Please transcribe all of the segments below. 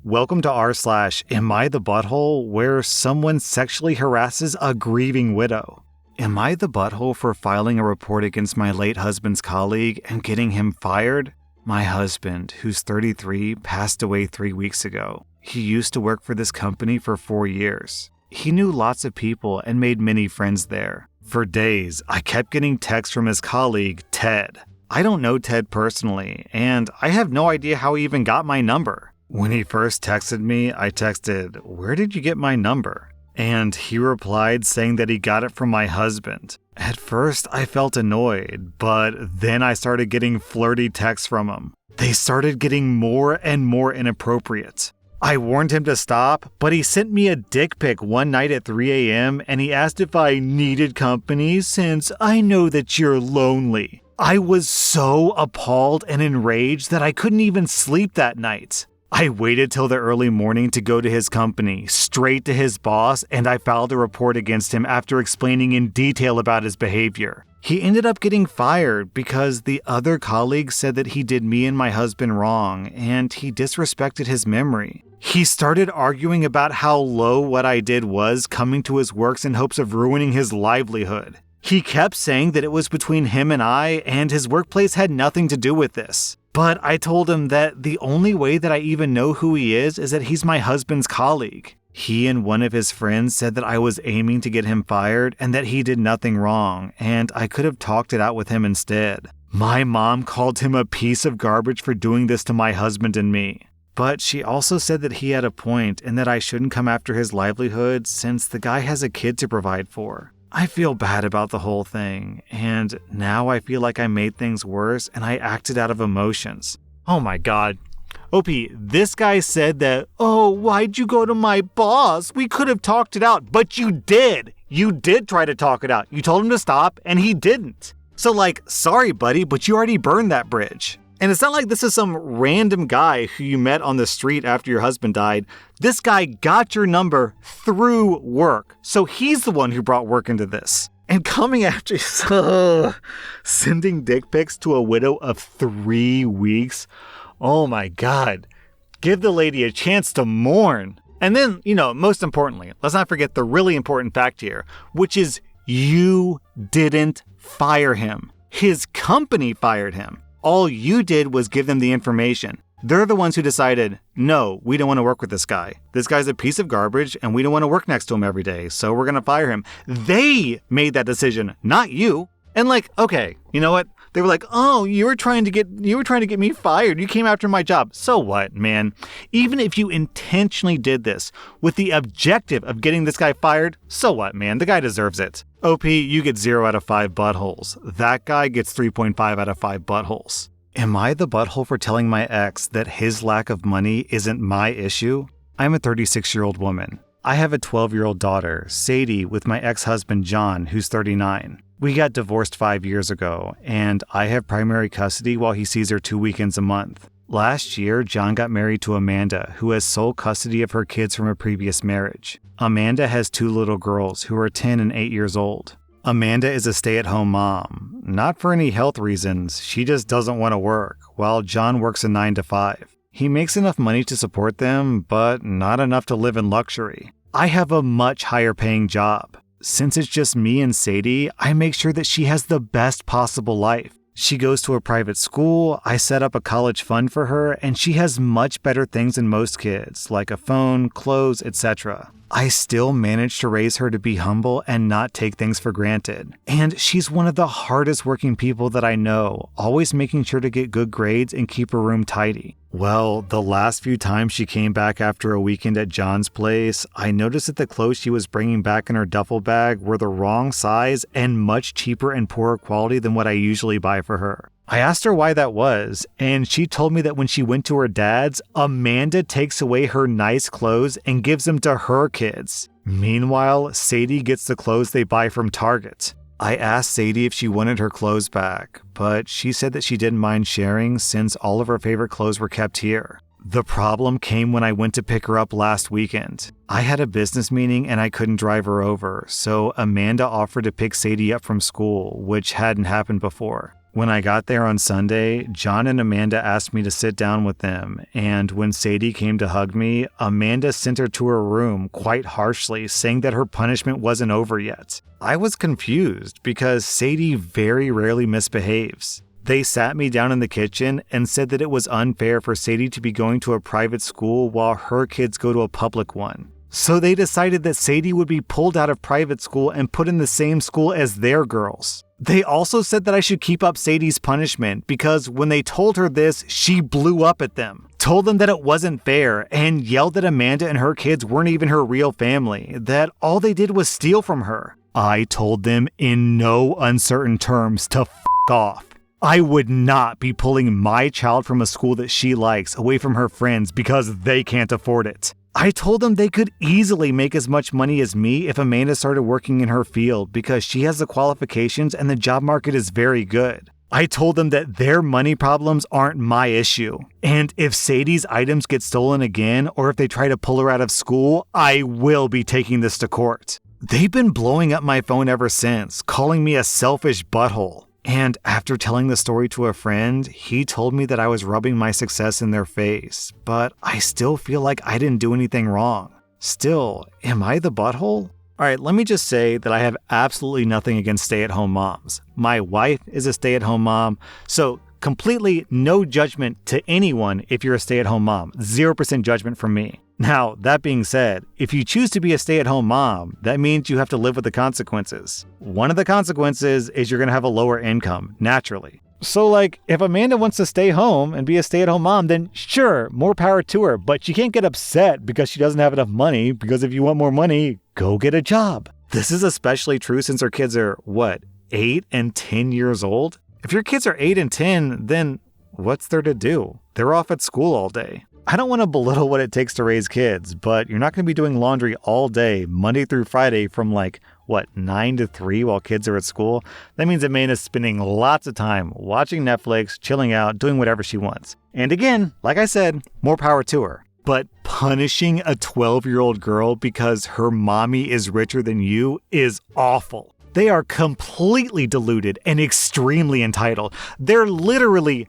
Welcome to rSlash, Am I the Butthole, where someone sexually harasses a grieving widow. Am I the butthole for filing a report against my late husband's colleague and getting him fired? My husband, who's 33, passed away 3 weeks ago. He used to work for this company for 4 years. He knew lots of people and made many friends there. For days, I kept getting texts from his colleague, Ted. I don't know Ted personally, and I have no idea how he even got my number. When he first texted me, I texted, "Where did you get my number?" And he replied saying that he got it from my husband. At first, I felt annoyed, but then I started getting flirty texts from him. They started getting more and more inappropriate. I warned him to stop, but he sent me a dick pic one night at 3 a.m. and he asked if I needed company since I know that you're lonely. I was so appalled and enraged that I couldn't even sleep that night. I waited till the early morning to go to his company, straight to his boss, and I filed a report against him after explaining in detail about his behavior. He ended up getting fired because the other colleagues said that he did me and my husband wrong, and he disrespected his memory. He started arguing about how low what I did was, coming to his works in hopes of ruining his livelihood. He kept saying that it was between him and I, and his workplace had nothing to do with this. But I told him that the only way that I even know who he is that he's my husband's colleague. He and one of his friends said that I was aiming to get him fired and that he did nothing wrong, and I could have talked it out with him instead. My mom called him a piece of garbage for doing this to my husband and me. But she also said that he had a point and that I shouldn't come after his livelihood since the guy has a kid to provide for. I feel bad about the whole thing, and now I feel like I made things worse and I acted out of emotions. Oh my god. OP, this guy said that, "Oh, why'd you go to my boss? We could have talked it out." But you did! You did try to talk it out. You told him to stop, and he didn't. So sorry buddy, but you already burned that bridge. And it's not like this is some random guy who you met on the street after your husband died. This guy got your number through work. So he's the one who brought work into this. And coming after sending dick pics to a widow of 3 weeks. Oh my god. Give the lady a chance to mourn. And then, most importantly, let's not forget the really important fact here, which is you didn't fire him. His company fired him. All you did was give them the information. They're the ones who decided, no, we don't want to work with this guy. This guy's a piece of garbage and we don't want to work next to him every day, so we're going to fire him. They made that decision, not you. And okay, you know what? They were like, "Oh, you were trying to get me fired. You came after my job." So what, man? Even if you intentionally did this with the objective of getting this guy fired, so what, man? The guy deserves it. OP, you get 0 out of 5 buttholes. That guy gets 3.5 out of 5 buttholes. Am I the butthole for telling my ex that his lack of money isn't my issue? I'm a 36-year-old woman. I have a 12-year-old daughter, Sadie, with my ex-husband, John, who's 39. We got divorced 5 years ago, and I have primary custody while he sees her 2 weekends a month. Last year, John got married to Amanda, who has sole custody of her kids from a previous marriage. Amanda has 2 little girls who are 10 and 8 years old. Amanda is a stay-at-home mom. Not for any health reasons, she just doesn't want to work, while John works a 9 to 5. He makes enough money to support them, but not enough to live in luxury. I have a much higher paying job. Since it's just me and Sadie, I make sure that she has the best possible life. She goes to a private school, I set up a college fund for her, and she has much better things than most kids, like a phone, clothes, etc. I still manage to raise her to be humble and not take things for granted. And she's one of the hardest working people that I know, always making sure to get good grades and keep her room tidy. Well, the last few times she came back after a weekend at John's place, I noticed that the clothes she was bringing back in her duffel bag were the wrong size and much cheaper and poorer quality than what I usually buy for her. I asked her why that was, and she told me that when she went to her dad's, Amanda takes away her nice clothes and gives them to her kids. Meanwhile, Sadie gets the clothes they buy from Target. I asked Sadie if she wanted her clothes back, but she said that she didn't mind sharing since all of her favorite clothes were kept here. The problem came when I went to pick her up last weekend. I had a business meeting and I couldn't drive her over, so Amanda offered to pick Sadie up from school, which hadn't happened before. When I got there on Sunday, John and Amanda asked me to sit down with them, and when Sadie came to hug me, Amanda sent her to her room quite harshly, saying that her punishment wasn't over yet. I was confused because Sadie very rarely misbehaves. They sat me down in the kitchen and said that it was unfair for Sadie to be going to a private school while her kids go to a public one. So they decided that Sadie would be pulled out of private school and put in the same school as their girls. They also said that I should keep up Sadie's punishment because when they told her this, she blew up at them, told them that it wasn't fair, and yelled that Amanda and her kids weren't even her real family, that all they did was steal from her. I told them in no uncertain terms to f*** off. I would not be pulling my child from a school that she likes away from her friends because they can't afford it. I told them they could easily make as much money as me if Amanda started working in her field because she has the qualifications and the job market is very good. I told them that their money problems aren't my issue. And if Sadie's items get stolen again or if they try to pull her out of school, I will be taking this to court. They've been blowing up my phone ever since, calling me a selfish butthole. And after telling the story to a friend, he told me that I was rubbing my success in their face, but I still feel like I didn't do anything wrong. Still, am I the butthole? Alright, let me just say that I have absolutely nothing against stay-at-home moms. My wife is a stay-at-home mom, so completely no judgment to anyone if you're a stay-at-home mom. 0% judgment from me. Now, that being said, if you choose to be a stay-at-home mom, that means you have to live with the consequences. One of the consequences is you're going to have a lower income, naturally. So if Amanda wants to stay home and be a stay-at-home mom, then sure, more power to her, but she can't get upset because she doesn't have enough money, because if you want more money, go get a job. This is especially true since her kids are, 8 and 10 years old? If your kids are 8 and 10, then what's there to do? They're off at school all day. I don't want to belittle what it takes to raise kids, but you're not going to be doing laundry all day, Monday through Friday from 9 to 3 while kids are at school? That means Amanda's spending lots of time watching Netflix, chilling out, doing whatever she wants. And again, like I said, more power to her. But punishing a 12-year-old girl because her mommy is richer than you is awful. They are completely deluded and extremely entitled. They're literally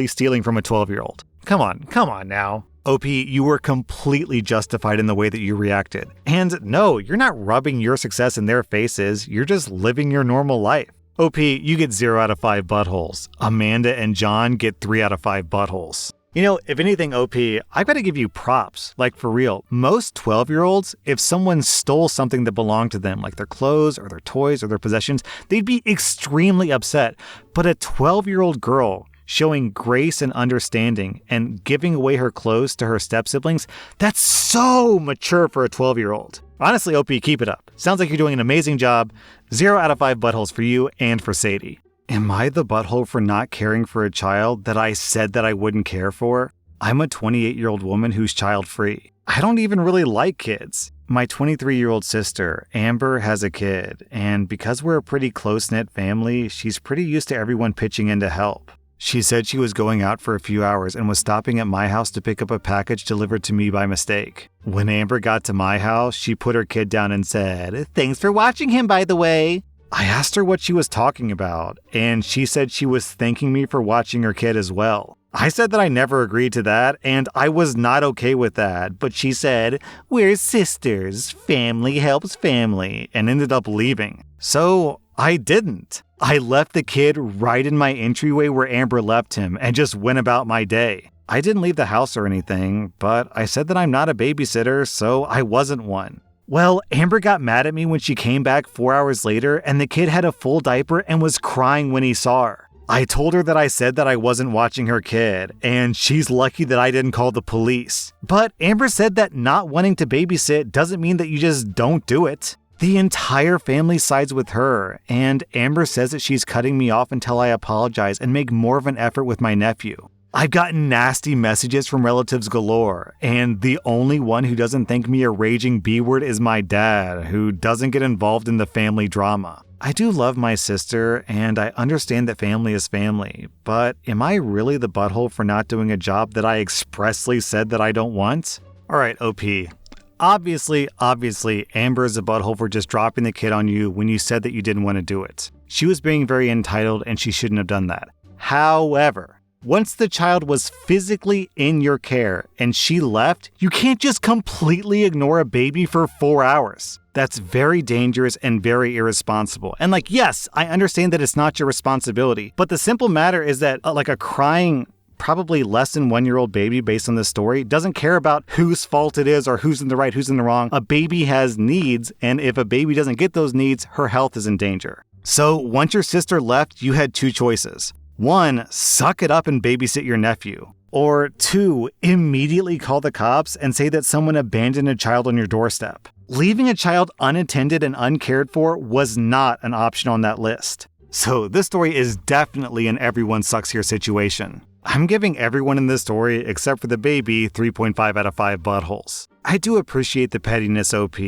stealing from a 12-year-old. Come on now. OP, you were completely justified in the way that you reacted. And no, you're not rubbing your success in their faces, you're just living your normal life. OP, you get 0 out of 5 buttholes. Amanda and John get 3 out of 5 buttholes. You know, if anything, OP, I've got to give you props. For real, most 12-year-olds, if someone stole something that belonged to them, like their clothes or their toys or their possessions, they'd be extremely upset. But a 12-year-old girl showing grace and understanding and giving away her clothes to her step-siblings, that's so mature for a 12-year-old. Honestly, OP, keep it up. Sounds like you're doing an amazing job. 0 out of 5 buttholes for you and for Sadie. Am I the butthole for not caring for a child that I said that I wouldn't care for? I'm a 28-year-old woman who's child-free. I don't even really like kids. My 23-year-old sister, Amber, has a kid, and because we're a pretty close-knit family, she's pretty used to everyone pitching in to help. She said she was going out for a few hours and was stopping at my house to pick up a package delivered to me by mistake. When Amber got to my house, she put her kid down and said, "Thanks for watching him, by the way." I asked her what she was talking about, and she said she was thanking me for watching her kid as well. I said that I never agreed to that, and I was not okay with that, but she said, "We're sisters, family helps family," and ended up leaving. So I didn't. I left the kid right in my entryway where Amber left him and just went about my day. I didn't leave the house or anything, but I said that I'm not a babysitter, so I wasn't one. Well, Amber got mad at me when she came back 4 hours later and the kid had a full diaper and was crying when he saw her. I told her that I said that I wasn't watching her kid, and she's lucky that I didn't call the police. But Amber said that not wanting to babysit doesn't mean that you just don't do it. The entire family sides with her, and Amber says that she's cutting me off until I apologize and make more of an effort with my nephew. I've gotten nasty messages from relatives galore, and the only one who doesn't think me a raging B-word is my dad, who doesn't get involved in the family drama. I do love my sister, and I understand that family is family, but am I really the butthole for not doing a job that I expressly said that I don't want? Alright, OP. Obviously, Amber is a butthole for just dropping the kid on you when you said that you didn't want to do it. She was being very entitled and she shouldn't have done that. However, once the child was physically in your care and she left, you can't just completely ignore a baby for 4 hours. That's very dangerous and very irresponsible. And yes, I understand that it's not your responsibility, but the simple matter is that a crying, probably less than 1-year-old baby based on this story doesn't care about whose fault it is or who's in the right, who's in the wrong. A baby has needs, and if a baby doesn't get those needs, her health is in danger. So once your sister left, you had 2 choices. 1, suck it up and babysit your nephew. Or 2, immediately call the cops and say that someone abandoned a child on your doorstep. Leaving a child unattended and uncared for was not an option on that list. So this story is definitely an everyone sucks here situation. I'm giving everyone in this story, except for the baby, 3.5 out of 5 buttholes. I do appreciate the pettiness, OP,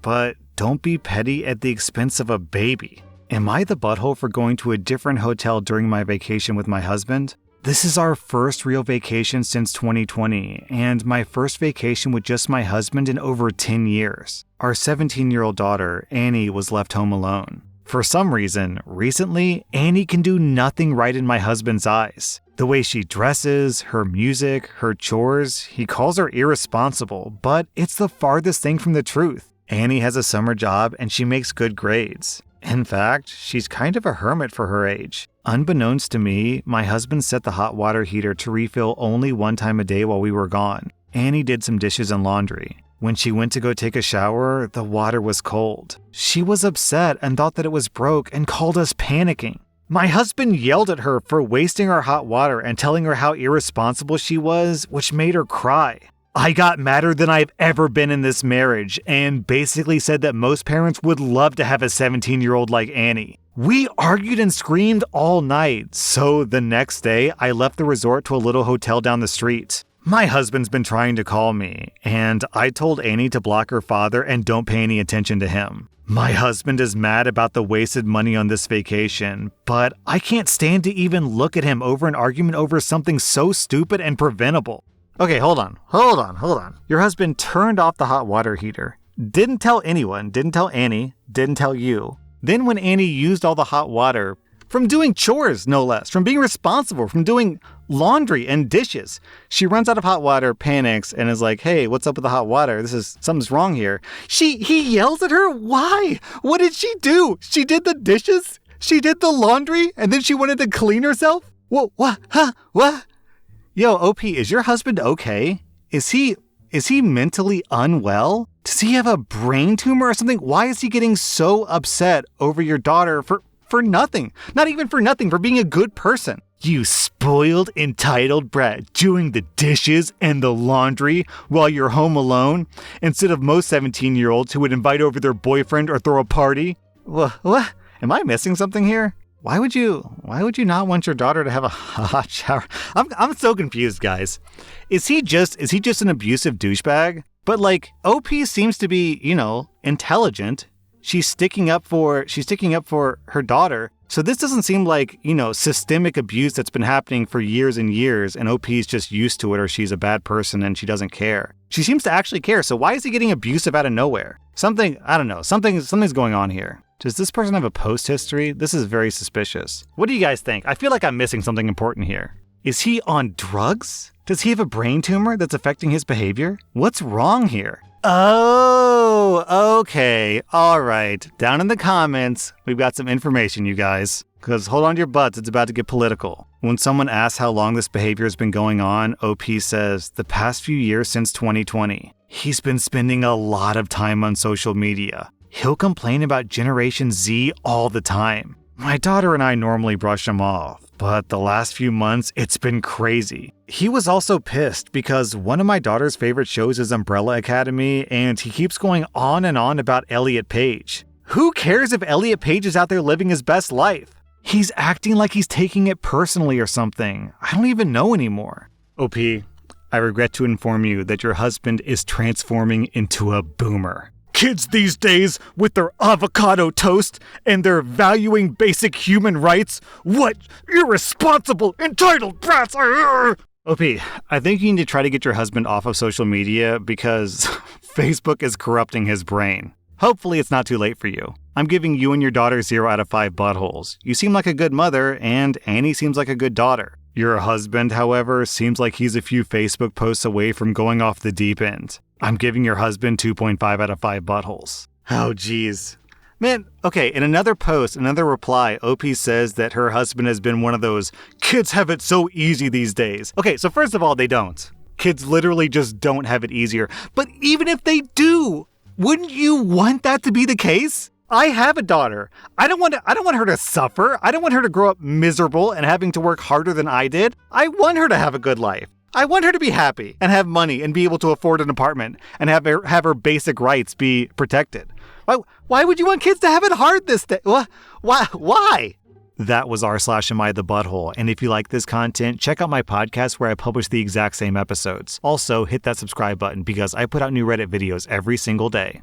but don't be petty at the expense of a baby. Am I the butthole for going to a different hotel during my vacation with my husband? This is our first real vacation since 2020, and my first vacation with just my husband in over 10 years. Our 17-year-old daughter, Annie, was left home alone. For some reason, recently, Annie can do nothing right in my husband's eyes. The way she dresses, her music, her chores, he calls her irresponsible, but it's the farthest thing from the truth. Annie has a summer job and she makes good grades. In fact, she's kind of a hermit for her age. Unbeknownst to me, my husband set the hot water heater to refill only 1 time a day while we were gone. Annie did some dishes and laundry. When she went to go take a shower, the water was cold. She was upset and thought that it was broke and called us panicking. My husband yelled at her for wasting our hot water and telling her how irresponsible she was, which made her cry. I got madder than I've ever been in this marriage and basically said that most parents would love to have a 17-year-old like Annie. We argued and screamed all night, so the next day I left the resort to a little hotel down the street. My husband's been trying to call me, and I told Annie to block her father and don't pay any attention to him. My husband is mad about the wasted money on this vacation, but I can't stand to even look at him over an argument over something so stupid and preventable. Okay, hold on. Your husband turned off the hot water heater. Didn't tell anyone, didn't tell Annie, didn't tell you. Then when Annie used all the hot water, from doing chores no less, from being responsible, from doing laundry and dishes, she runs out of hot water, panics, and is like, hey, what's up with the hot water? Something's wrong here. He yells at her? Why? What did she do? She did the dishes? She did the laundry? And then she wanted to clean herself? What? Yo, OP, is your husband okay? Is he mentally unwell? Does he have a brain tumor or something? Why is he getting so upset over your daughter for nothing? Not even for nothing, for being a good person. You spoiled, entitled brat doing the dishes and the laundry while you're home alone, instead of most 17-year-olds who would invite over their boyfriend or throw a party. What? Am I missing something here? Why would you not want your daughter to have a hot shower? I'm so confused, guys. Is he just an abusive douchebag? But OP seems to be, intelligent. She's sticking up for her daughter. So this doesn't seem like, systemic abuse that's been happening for years and years, and OP's just used to it, or she's a bad person and she doesn't care. She seems to actually care. So why is he getting abusive out of nowhere? I don't know. Something's going on here. Does this person have a post history? This is very suspicious. What do you guys think? I feel like I'm missing something important here. Is he on drugs? Does he have a brain tumor that's affecting his behavior? What's wrong here? Oh, okay. All right. Down in the comments, we've got some information, you guys. Because hold on to your butts, it's about to get political. When someone asks how long this behavior has been going on, OP says, the past few years since 2020. He's been spending a lot of time on social media. He'll complain about Generation Z all the time. My daughter and I normally brush him off, but the last few months, it's been crazy. He was also pissed because one of my daughter's favorite shows is Umbrella Academy, and he keeps going on and on about Elliot Page. Who cares if Elliot Page is out there living his best life? He's acting like he's taking it personally or something. I don't even know anymore. OP, I regret to inform you that your husband is transforming into a boomer. Kids these days, with their avocado toast and their valuing basic human rights, what irresponsible, entitled brats are! OP, I think you need to try to get your husband off of social media because Facebook is corrupting his brain. Hopefully it's not too late for you. I'm giving you and your daughter 0 out of 5 buttholes. You seem like a good mother, and Annie seems like a good daughter. Your husband, however, seems like he's a few Facebook posts away from going off the deep end. I'm giving your husband 2.5 out of 5 buttholes. Oh, geez. Man, okay, in another post, another reply, OP says that her husband has been one of those, kids have it so easy these days. Okay, so first of all, they don't. Kids literally just don't have it easier. But even if they do, wouldn't you want that to be the case? I have a daughter. I don't want her to suffer. I don't want her to grow up miserable and having to work harder than I did. I want her to have a good life. I want her to be happy and have money and be able to afford an apartment and have her basic rights be protected. Why would you want kids to have it hard this day? Why? That was rSlash the Butthole. And if you like this content, check out my podcast where I publish the exact same episodes. Also, hit that subscribe button because I put out new Reddit videos every single day.